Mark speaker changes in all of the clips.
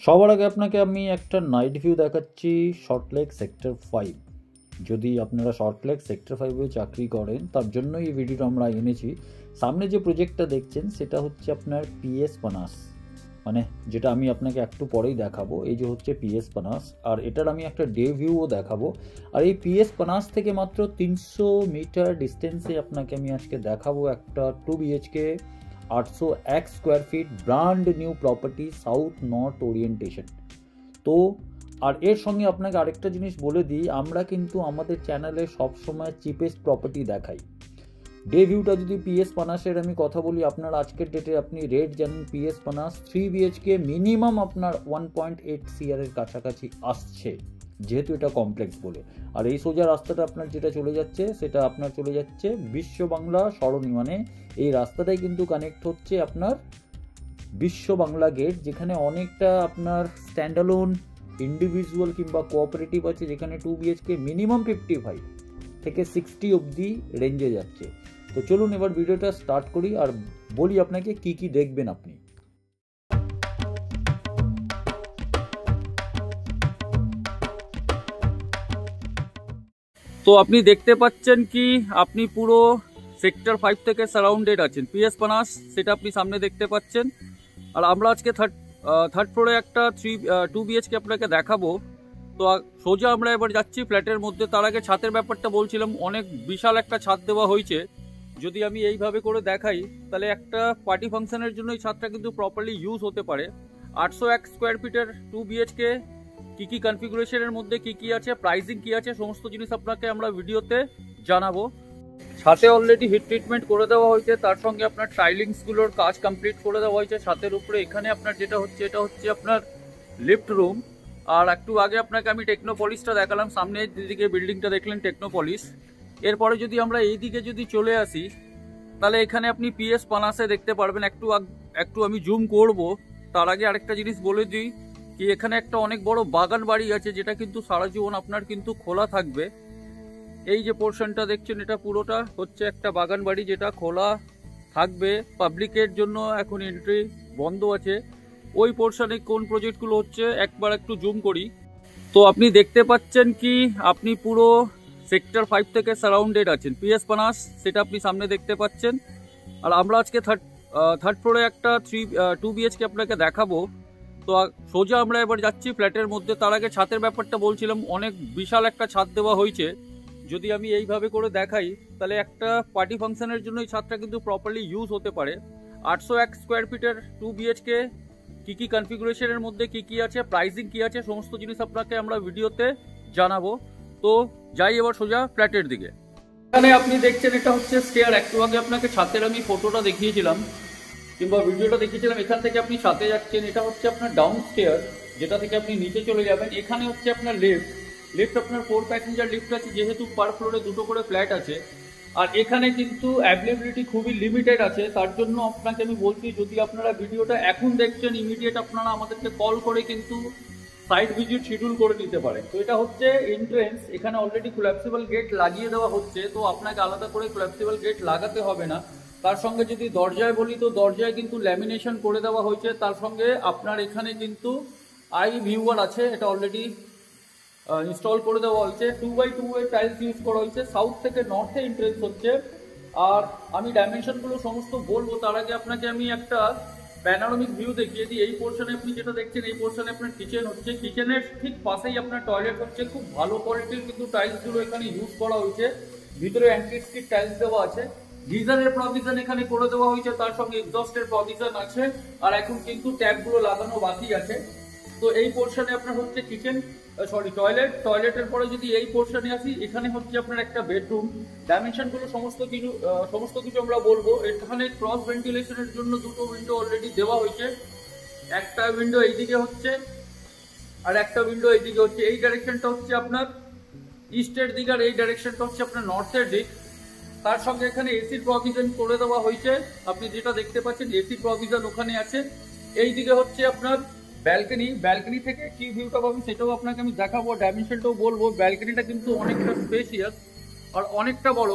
Speaker 1: সবার আগে আপনাকে আমি একটা নাইট ভিউ দেখাচ্ছি সল্টলেক সেক্টর 5। যদি আপনারা সল্টলেক সেক্টর 5-এ চাকরি করেন তার জন্য এই ভিডিওটা আমরা এনেছি। সামনে যে প্রজেক্টটা দেখছেন সেটা হচ্ছে আপনার পিএস পানাস, মানে যেটা আমি আপনাকে একটু পরেই দেখাবো। এই যে হচ্ছে পিএস পানাস, আর এটার আমি একটা ডে ভিউও দেখাবো। আর এই পিএস পানাস থেকে মাত্র 300 মিটার ডিস্টেন্সে আপনাকে আমি আজকে দেখাবো একটা 2 BHK 801 square feet brand new property, south north orientation. তো আর এর সঙ্গে আপনাকে আরেকটা জিনিস বলে দিই, আমরা কিন্তু আমাদের চ্যানেলে সবসময় চিপেস্ট প্রপার্টি দেখাই। ডে ভিউটা যদি পিএস পানাসের আমি কথা বলি, আপনার আজকের ডেটে আপনি রেট জানেন পিএস পানাস 3 BHK মিনিমাম আপনার 1.8 CR এর কাছাকাছি আসছে, যেহেতু এটা কমপ্লেক্স বলে। আর এই সোজা রাস্তাটা আপনার যেটা চলে যাচ্ছে সেটা আপনার চলে যাচ্ছে বিশ্ব বাংলা সরণি, মানে এই রাস্তাটাই কিন্তু কানেক্ট হচ্ছে আপনার বিশ্ব বাংলা গেট, যেখানে অনেকটা আপনার স্ট্যান্ডালোন ইন্ডিভিজুয়াল কিংবা কোঅপারেটিভ আছে, যেখানে 2 BHK মিনিমাম 55 থেকে 60 অবধি রেঞ্জে যাচ্ছে। তো চলুন এবার ভিডিওটা স্টার্ট করি আর বলি আপনাকে কি কি দেখবেন আপনি। তো আপনি দেখতে পাচ্ছেন কি আপনি পুরো সেক্টর 5 থেকে সারাউন্ডেড আছেন। পিএস পানাস সেটা আপনি সামনে দেখতে পাচ্ছেন। আর আমরা আজকে থার্ড ফ্লোরে একটা 2 BHK আপনাকে দেখাবো। তো সোজা আমরা এবার যাচ্ছি ফ্ল্যাটের মধ্যে। তার আগে ছাদের ব্যাপারটা বলছিলাম, অনেক বিশাল একটা ছাদ দেওয়া হয়েছে। যদি আমি এইভাবে করে দেখাই তাহলে একটা পার্টি ফাংশনের জন্য এই ছাদটা কিন্তু প্রপারলি ইউজ হতে পারে। 801 স্কোয়ার ফিটের 2 BHK, কি কি কনফিগুরেশনের মধ্যে কি কি আছে, প্রাইসিং কি আছে, সমস্ত জিনিস আপনাকে আমরা ভিডিওতে জানাবো। ছাদে অলরেডি হিট ট্রিটমেন্ট করে দেওয়া হয়েছে, তার সঙ্গে আপনার টাইলিংসগুলোর কাজ কমপ্লিট করে দেওয়া হয়েছে ছাদের উপরে। এখানে আপনার যেটা হচ্ছে এটা হচ্ছে আপনার লিফট রুম। আর একটু আগে আপনাকে আমি টেকনোপলিসটা দেখালাম, সামনে দিকে বিল্ডিংটা দেখলেন টেকনোপলিস। এরপরে যদি আমরা এই দিকে যদি চলে আসি তাহলে এখানে আপনি পিএস পানাসে দেখতে পারবেন। একটু আমি জুম করব। তার আগে আরেকটা জিনিস বলে দিই কি এখানে একটা অনেক বড় বাগান বাড়ি আছে, যেটা কিন্তু সারা জীবন আপনার কিন্তু খোলা থাকবে। এই যে পোর্শনটা দেখছেন এটা পুরোটা হচ্ছে একটা বাগান বাড়ি, যেটা খোলা থাকবে পাবলিকের জন্য। এখন এন্ট্রি বন্ধ আছে। ওই পোর্শনে কোন প্রজেক্টগুলো হচ্ছে একবার একটু জুম করি। তো আপনি দেখতে পাচ্ছেন কি আপনি পুরো সেক্টর 5 থেকে সারাউন্ডেড আছেন। পিএস পানাস সেটা আপনি সামনে দেখতে পাচ্ছেন। আর আমরা আজকে থার্ড ফ্লোরে একটা 2 BHK আপনাকে দেখাবো। তো সোজা আমরা এবার যাচ্ছি ফ্ল্যাটের মধ্যে। তার আগে ছাদের ব্যাপারটা বলছিলাম, অনেক বিশাল একটা ছাদ দেওয়া হয়েছে। যদি আমি এইভাবে করে দেখাই তাহলে একটা পার্টি ফাংশনের জন্য এই ছাদটা কিন্তু প্রপারলি ইউজ হতে পারে। 801 স্কোয়ার ফিটের 2 BHK, কি কি কনফিগুরেশনের মধ্যে কি কি আছে, প্রাইসিং কি আছে, সমস্ত জিনিস আপনাকে আমরা ভিডিওতে জানাবো। তো যাই এবার সোজা ফ্ল্যাটের দিকে। এখানে আপনি দেখছেন এটা হচ্ছে স্টেয়ার। একটু আগে আপনাকে ছাদের আমি ফটোটা দেখিয়েছিলাম কিংবা ভিডিওটা দেখিয়েছিলাম। এখান থেকে আপনি ছাদে যাচ্ছেন, এটা হচ্ছে আপনার ডাউন স্টেয়ার, যেটা থেকে আপনি নিচে চলে যাবেন। এখানে হচ্ছে আপনার লিফট আপনার 4 প্যাসেঞ্জার লিফট আছে, যেহেতু পার ফ্লোরে 2টো করে ফ্ল্যাট আছে। আর এখানে কিন্তু অ্যাভেলেবিলিটি খুবই লিমিটেড আছে। তার জন্য আপনাকে আমি বলছি, যদি আপনারা ভিডিওটা এখন দেখছেন ইমিডিয়েট আপনারা আমাদেরকে কল করে কিন্তু সাইট ভিজিট শিডিউল করে নিতে পারেন। তো এটা হচ্ছে এন্ট্রেন্স। এখানে অলরেডি কোল্যাপসিবল গেট লাগিয়ে দেওয়া হচ্ছে, তো আপনাকে আলাদা করে কোল্যাপসিবল গেট লাগাতে হবে না। তার সঙ্গে যদি দরজায় বলি, তো দরজায় কিন্তু ল্যামিনেশন করে দেওয়া হয়েছে। তার সঙ্গে আপনার এখানে কিন্তু আই ভিউয়ার আছে, এটা অলরেডি ইনস্টল করে দেওয়া হয়েছে। 2x2 এর টাইলস ইউজ করা হয়েছে। সাউথ থেকে নর্থে এন্ট্রেন্স হচ্ছে। আর আমি ডাইমেনশনগুলো সমস্ত বলবো, তার আগে আপনাকে আমি একটা প্যানোরামিক ভিউ দেখিয়ে দিই। এই পোর্শনে আপনি যেটা দেখছেন, এই পোর্শনে আপনার কিচেন হচ্ছে। কিচেনের ঠিক পাশেই আপনার টয়লেট হচ্ছে। খুব ভালো কোয়ালিটির কিন্তু টাইলসগুলো এখানে ইউজ করা হয়েছে। ভিতরে অ্যান্টিস্টিক টাইলস দেওয়া আছে। গিজারের প্রভিশন এখানে করে দেওয়া হয়েছে, তার সঙ্গে এক্সস্টের প্রভিশন আছে। আর এখন কিন্তু ট্যাপগুলো লাগানো বাকি আছে। তো এই পোর্শনে আপনার হচ্ছে কিচেন, টয়লেটের পরে যদি এই পোর্শনে আসি, এখানে হচ্ছে আপনার একটা বেডরুম। ডাইমেনশনগুলো সমস্ত কিছু আমরা বলবো। এখানে ক্রস ভেন্টিলেশনের জন্য 2টো উইন্ডো অলরেডি দেওয়া হয়েছে। একটা উইন্ডো এইদিকে হচ্ছে আর একটা উইন্ডো এইদিকে হচ্ছে। এই ডাইরেকশনটা হচ্ছে আপনার ইস্টের দিক আর এই ডাইরেকশনটা হচ্ছে আপনার নর্থের দিক। তার সঙ্গে এখানে এসি প্রভিশন করে দেওয়া হয়েছে। আপনি যেটা দেখতে পাচ্ছেন এসি প্রভিশন ওখানে আছে। এইদিকে হচ্ছে আপনার ব্যালকনি থেকে কি ভিউটা পাবেন সেটাও আপনাকে আমি দেখাবো, ডাইমেনশনটাও বলবো। ব্যালকনিটা কিন্তু অনেকটা স্পেশিয়াস আর অনেকটা বড়।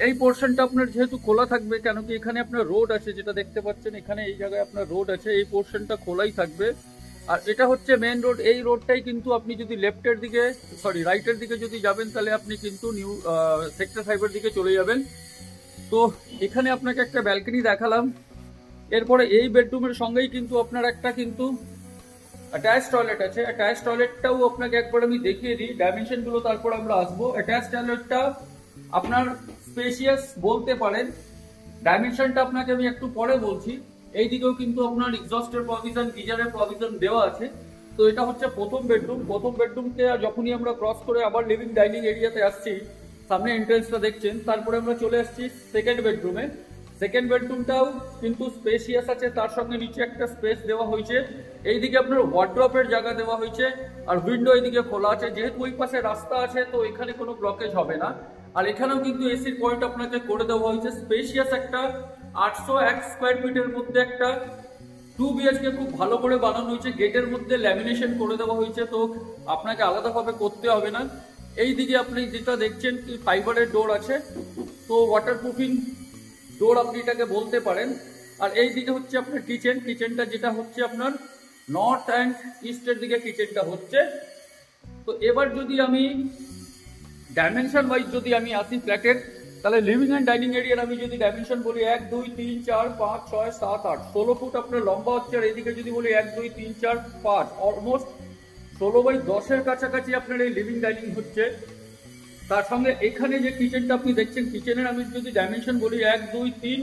Speaker 1: এই পোর্শনটা আপনার যেহেতু খোলা থাকবে, কেন কি এখানে আপনার রোড আছে, যেটা দেখতে পাচ্ছেন এখানে এই জায়গায় আপনার রোড আছে, এই পোর্শনটা খোলাই থাকবে। আর এটা হচ্ছে মেন রোড। এই রোডটাই কিন্তু আপনি যদি লেফটের দিকে রাইটের দিকে যদি যাবেন তাহলে আপনি কিন্তু নিউ সেক্টর 5-এর দিকে চলে যাবেন। তো এখানে আপনাকে একটা ব্যালকনি দেখালাম। এরপরে এই বেডরুমের সঙ্গেই কিন্তু আপনার একটা কিন্তু অ্যাটাচ টয়লেট আছে। অ্যাটাচ টয়লেটটাও আপনাকে একবার আমি দেখিয়ে দিই ডাইমেনশনগুলো, তারপর আমরা আসবো। অ্যাটাচ টয়লেটটা আপনার স্পেশিয়াস বলতে পারেন, ডাইমেনশনটা আপনাকে আমি একটু পরে বলছি। এইদিকেও কিন্তু আপনার এক্সস্টের প্রভিশন, গিজারের প্রভিশন দেওয়া আছে। তো এটা হচ্ছে প্রথম বেডরুম। প্রথম বেডরুমকে যখনই আমরা ক্রস করে আবার লিভিং ডাইনিং এরিয়াতে আসছি, সামনে এন্ট্রেন্সটা দেখছেন, তারপরে আমরা চলে আসছি সেকেন্ড বেডরুমে। সেকেন্ড বেডরুমটাও কিন্তু স্পেশিয়াস আছে, তার সঙ্গে নিচে একটা স্পেস দেওয়া হয়েছে। এইদিকে আপনার ওয়ার্ড্রপের জায়গা দেওয়া হয়েছে, আর উইন্ডো এইদিকে খোলা আছে। যেহেতু ওই পাশে রাস্তা আছে তো এখানে কোনো ব্লকেজ হবে না। আর এখানেও কিন্তু এসির পয়েন্ট আপনাকে করে দেওয়া হয়েছে। স্পেশিয়াস একটা 801 স্কোয়ার ফিটের মধ্যে একটা 2 BHK খুব ভালো করে বানানো হয়েছে। গেটের মধ্যে ল্যামিনেশন করে দেওয়া হয়েছে, তো আপনাকে আলাদাভাবে করতে হবে না। এই দিকে আপনি যেটা দেখছেন কি ফাইবারের ডোর আছে, তো ওয়াটারপ্রুফিং ডোর আপনি এটাকে বলতে পারেন। আর এই দিকে হচ্ছে আপনার কিচেনটা যেটা হচ্ছে আপনার নর্থ অ্যান্ড ইস্টের দিকে কিচেনটা হচ্ছে। তো এবার যদি আমি ডাইমেনশন ওয়াইজ যদি আমি আসি ফ্ল্যাটের, তাহলে লিভিং অ্যান্ড ডাইনিং এরিয়ার আমি যদি ডাইমেনশন বলি 1 2 3 4 5 6 7 8 16 ফুট আপনার লম্বা হচ্ছে। আর এইদিকে যদি বলি 1 2 3 4 5 অলমোস্ট 16/10-এর কাছাকাছি আপনার এই লিভিং ডাইনিং হচ্ছে। তার সঙ্গে এখানে যে কিচেনটা আপনি দেখছেন, কিচেনের আমি যদি ডাইমেনশন বলি 1 2 3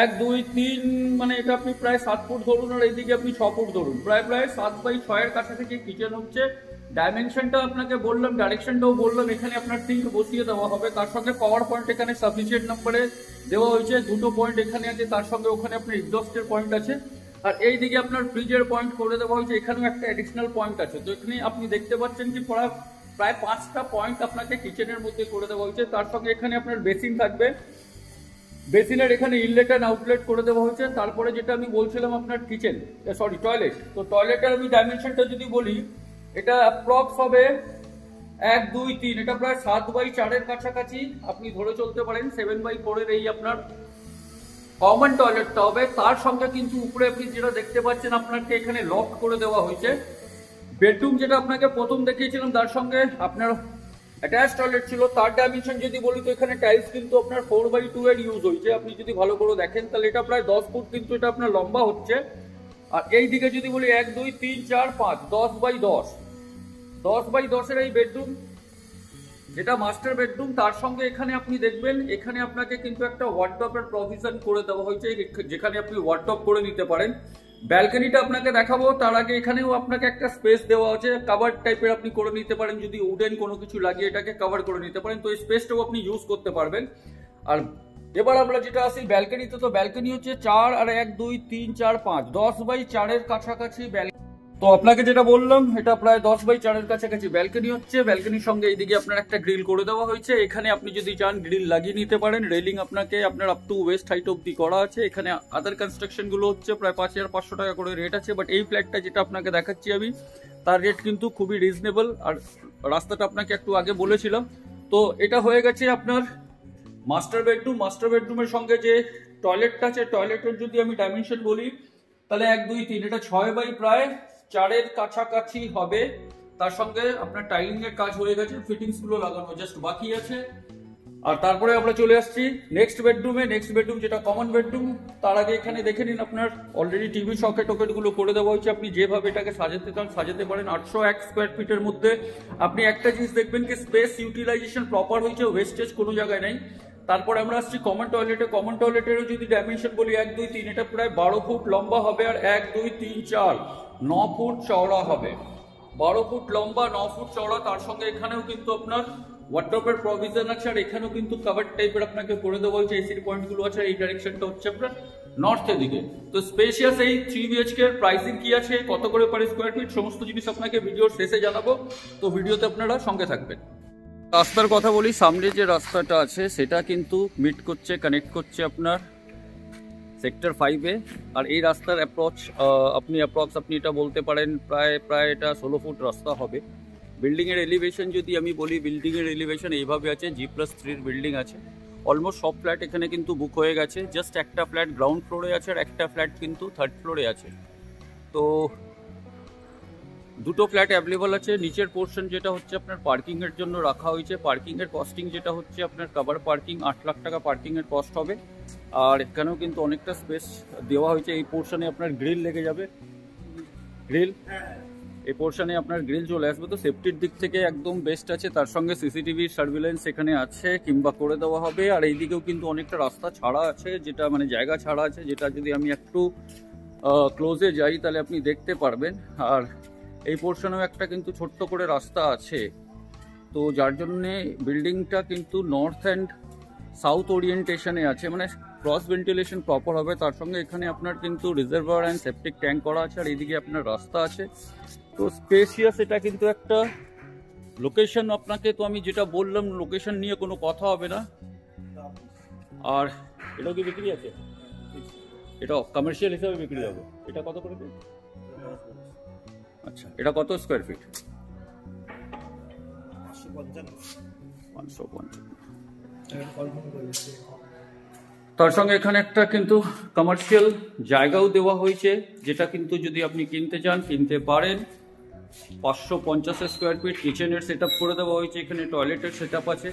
Speaker 1: 1 2 3 মানে এটা আপনি প্রায় 7 ফুট ধরুন, আর এইদিকে আপনি 6 ফুট ধরুন, প্রায় 7/6-এর কাছাকাছি কিচেন হচ্ছে। ডাইমেনশনটা আপনাকে বললাম, ডাইরেকশনটাও বললাম। এখানে আপনার সিঙ্ক বসিয়ে দেওয়া হবে, তার সঙ্গে পাওয়ার পয়েন্ট এখানে সাফিসিয়েন্ট নাম্বারে দেওয়া হয়েছে। 2টো পয়েন্ট এখানে আছে, তার সঙ্গে ওখানে আপনার এক্সস্টের পয়েন্ট আছে। আর এই দিকে আপনার ফ্রিজের পয়েন্ট করে দেওয়া হয়েছে, এখানেও একটা অ্যাডিশনাল পয়েন্ট আছে। তো এখানে আপনি দেখতে পাচ্ছেন কি প্রায় 5টা পয়েন্ট আপনাকে কিচেনের মধ্যে করে দেওয়া হয়েছে। তার সঙ্গে এখানে আপনার বেসিন থাকবে, বেসিনের এখানে ইনলেট অ্যান্ড আউটলেট করে দেওয়া হয়েছে। তারপরে যেটা আমি বলছিলাম আপনার টয়লেট, তো টয়লেটের আমি ডাইমেনশনটা যদি বলি, এটা অ্যাপ্রক্স হবে 1 2 3, এটা প্রায় 7/4-এর কাছাকাছি আপনি ধরে চলতে পারেন। 7/4-এর এই আপনার কমন টয়লেটটা হবে। তার সঙ্গে কিন্তু উপরে আপনি যেটা দেখতে পাচ্ছেন আপনাকে এখানে লক করে দেওয়া হয়েছে। বেডরুম যেটা আপনাকে প্রথম দেখিয়েছিলাম তার সঙ্গে আপনার অ্যাটাচ টয়লেট ছিল। তার ডাইমেনশন যদি বলি, তো এখানে টাইলস কিন্তু আপনার 4/2-এর ইউজ হয়েছে। আপনি যদি ভালো করে দেখেন তাহলে এটা প্রায় 10 ফুট কিন্তু এটা আপনার লম্বা হচ্ছে। আর এই দিকে যদি বলি 1 2 3 4 5 10/10-এর এই বেডরুম যেটা মাস্টার বেডরুম। তার সঙ্গে এখানে আপনি দেখবেন এখানে আপনাকে কিন্তু একটা ওয়ার্ডরোবের প্রভিশন করে দেওয়া হয়েছে, যেখানে আপনি ওয়ার্ডরোব করে নিতে পারেন। ব্যালকনিটা আপনাকে দেখাবো, তার আগে এখানেও আপনাকে একটা স্পেস দেওয়া আছে, কভার টাইপের আপনি করে নিতে পারেন। যদি উডেন কোনো কিছু লাগিয়ে এটাকে কভার করে নিতে পারেন, তো এই স্পেসটাও আপনি ইউজ করতে পারবেন। আর এবার আমরা যেটা আসি ব্যালকনিতে, তো ব্যালকনি হচ্ছে 4 আর 1 2 3 4 5 10/4-এর কাছাকাছি। তো আপনাকে যেটা বললাম এটা প্রায় 10/4-এর কাছাকাছি ব্যালকনি হচ্ছে। ব্যালকনির সঙ্গে এইদিকে আপনার একটা গ্রিল করে দেওয়া হয়েছে। এখানে আপনি যদি চান গ্রিল লাগিয়ে নিতে পারেন। রেলিং আপনাকে আপনার আপ টু ওয়েস্ট হাইট অব্দি করা আছে। এখানে আদার কনস্ট্রাকশন গুলো হচ্ছে প্রায় 5,500 টাকা করে রেট আছে। বাট এই ফ্ল্যাটটা যেটা আপনাকে দেখাচ্ছি আমি, তার রেট কিন্তু খুবই রিজনেবল। আর রাস্তাটা আপনাকে একটু আগে বলেছিলাম। তো এটা হয়ে গেছে আপনার মাস্টার বেডরুম। মাস্টার বেডরুমের সঙ্গে যে টয়লেটটা আছে, টয়লেটের যদি আমি ডাইমেনশন বলি তাহলে 1 2 3 এটা 6/4-এর কাছাকাছি হবে। তার সঙ্গে আপনার টাইলিং এর কাজ হয়ে গেছে, ফিটিংস গুলো লাগানো জাস্ট বাকি আছে। আর তারপরে আমরা চলে আসছি নেক্সট বেডরুমে। নেক্সট বেডরুম যেটা কমন বেডরুম, তার আগে এখানে দেখে নিন আপনার অলরেডি টিভি সকেট গুলো করে দেওয়া হয়েছে। আপনি যেভাবে এটাকে সাজাতে চান সাজাতে পারেন। 801 স্কোয়ার ফিটের মধ্যে আপনি একটা জিনিস দেখবেন কি স্পেস ইউটিলাইজেশন প্রপার হয়েছে, ওয়েস্টেজ কোনো জায়গায় নেই। তারপরে আমরা আসছি কমন টয়লেটে। কমন টয়লেটেরও যদি ডাইমেনশন বলি 1 2 3 এটা প্রায় 12 ফুট লম্বা হবে। আর 1 2 3 4 9 ফুট চওড়া হবে। 12 ফুট লম্বা, 9 ফুট চওড়া। তার সঙ্গে এখানেও কিন্তু আপনার ওয়ার্ডরোবের প্রভিশন আছে। আর এখানেও কিন্তু কভার টাইপের আপনাকে করে দেওয়া হয়েছে। এসির পয়েন্ট গুলো আছে। এই ডাইরেকশনটা হচ্ছে আপনার নর্থের দিকে। তো স্পেশিয়াস এই 3 BHK এর প্রাইসিং কি আছে, কত করে পার স্কোয়ার ফিট, সমস্ত জিনিস আপনাকে ভিডিওর শেষে জানাবো। তো ভিডিওতে আপনারা সঙ্গে থাকবেন। রাস্তার কথা বলি, সামনে যে রাস্তাটা আছে সেটা কিন্তু মিট করছে, কানেক্ট করছে আপনার সেক্টর 5-এ। আর এই রাস্তার আপনি এটা বলতে পারেন প্রায় এটা 16 ফুট রাস্তা হবে। বিল্ডিংয়ের এলিভেশন যদি আমি বলি, বিল্ডিংয়ের এলিভেশন এইভাবে আছে। G+3 বিল্ডিং আছে। অলমোস্ট সব ফ্ল্যাট এখানে কিন্তু বুক হয়ে গেছে। জাস্ট একটা ফ্ল্যাট গ্রাউন্ড ফ্লোরে আছে, আর একটা ফ্ল্যাট কিন্তু থার্ড ফ্লোরে আছে। তো দুটো ফ্ল্যাট অ্যাভেলেবল আছে। নিচের পোর্শন যেটা হচ্ছে আপনার পার্কিংয়ের জন্য রাখা হয়েছে, পার্কিংয়ের কস্টিং যেটা হচ্ছে আপনার কভার পার্কিং 8 লাখ টাকা পার্কিংয়ের কস্ট হবে। আর এখানেও কিন্তু অনেকটা স্পেস দেওয়া হয়েছে। এই পোর্শনে আপনার গ্রিল লেগে যাবে, গ্রিল এই পোর্শনে আপনার গ্রিল চলে আসবে, তো সেফটির দিক থেকে একদম বেস্ট আছে। তার সঙ্গে সিসিটিভি সার্ভিলেন্স এখানে আছে কিংবা করে দেওয়া হবে। আর এইদিকেও কিন্তু অনেকটা রাস্তা ছাড়া আছে, যেটা মানে জায়গা ছাড়া আছে, যেটা যদি আমি একটু ক্লোজে যাই তাহলে আপনি দেখতে পারবেন। আর এই পোর্শনেও একটা কিন্তু ছোট্ট করে রাস্তা আছে, তো যার জন্যে বিল্ডিংটা কিন্তু নর্থ অ্যান্ড সাউথ ওরিয়েন্টেশনে আছে, মানে ক্রস ভেন্টিলেশন প্রপার হবে। তার সঙ্গে এখানে আপনার কিন্তু রিজার্ভার অ্যান্ড সেপটিক ট্যাঙ্ক করা আছে। আর এইদিকে আপনার রাস্তা আছে, তো স্পেশিয়াস। এটা কিন্তু একটা লোকেশন, আপনাকে তো আমি যেটা বললাম লোকেশন নিয়ে কোনো কথা হবে না। আর এটাও কি বিক্রি আছে? এটা কমার্শিয়াল হিসাবে বিক্রি হবে। এটা কত করে? আচ্ছা, এটা কত স্কোয়ার ফিট? 555। তার সঙ্গে এখানে একটা কিন্তু কমার্শিয়াল জায়গাও দেওয়া হয়েছে, যেটা কিন্তু যদি আপনি কিনতে চান কিনতে পারেন। 550 স্কোয়ার ফিট কিচেনের সেট আপ করে দেওয়া হয়েছে, এখানে টয়লেটের সেট আপ আছে।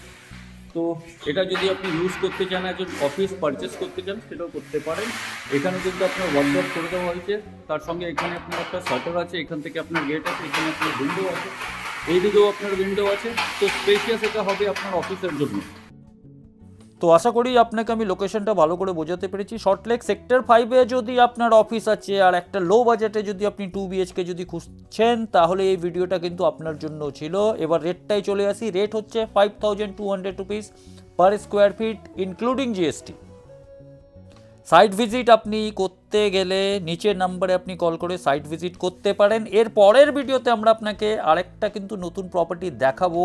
Speaker 1: তো এটা যদি আপনি ইউজ করতে চান, একজন অফিস পারচেস করতে চান, সেটাও করতে পারেন। এখানে কিন্তু আপনার ওয়ার্কশপ করে দেওয়া হয়েছে। তার সঙ্গে এখানে আপনার একটা শাটার আছে, এখান থেকে আপনার গেট আছে, এখানে আপনার উইন্ডো আছে, এইদিকেও আপনার উইন্ডো আছে। তো স্পেশিয়াস এটা হবে আপনার অফিসের জন্য।
Speaker 2: তো আশা করি আপনাকে আমি লোকেশনটা ভালো করে বোঝাতে পেরেছি। সল্টলেক সেক্টর 5-এ যদি আপনার অফিস আছে আর একটা লো বাজেটে যদি আপনি 2 BHK যদি খুঁজছেন, তাহলে এই ভিডিওটা কিন্তু আপনার জন্য ছিল। এবার রেটটাই চলে আসি। রেট হচ্ছে 5200 rupees per square feet including GST। Site visit আপনি করতে গেলে নিচের নাম্বারে আপনি কল করে সাইট ভিজিট করতে পারেন। এর পরের ভিডিওতে আমরা আপনাকে আরেকটা কিন্তু নতুন প্রপার্টি দেখাবো,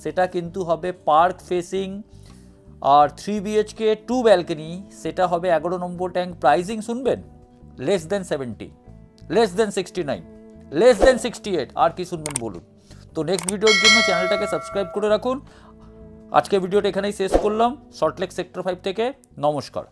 Speaker 2: সেটা কিন্তু হবে পার্ক ফেসিং আর 3 BHK 2 ব্যালকনি। সেটা হবে 11 নম্বর ট্যাঙ্ক। প্রাইজিং শুনবেন, less than 70, less than 69, less than 68। আর কি শুনবেন বলুন? তো নেক্সট ভিডিওর জন্য চ্যানেলটাকে সাবস্ক্রাইব করে রাখুন। আজকে ভিডিওটা এখানেই শেষ করলাম সল্টলেক সেক্টর 5 থেকে। নমস্কার।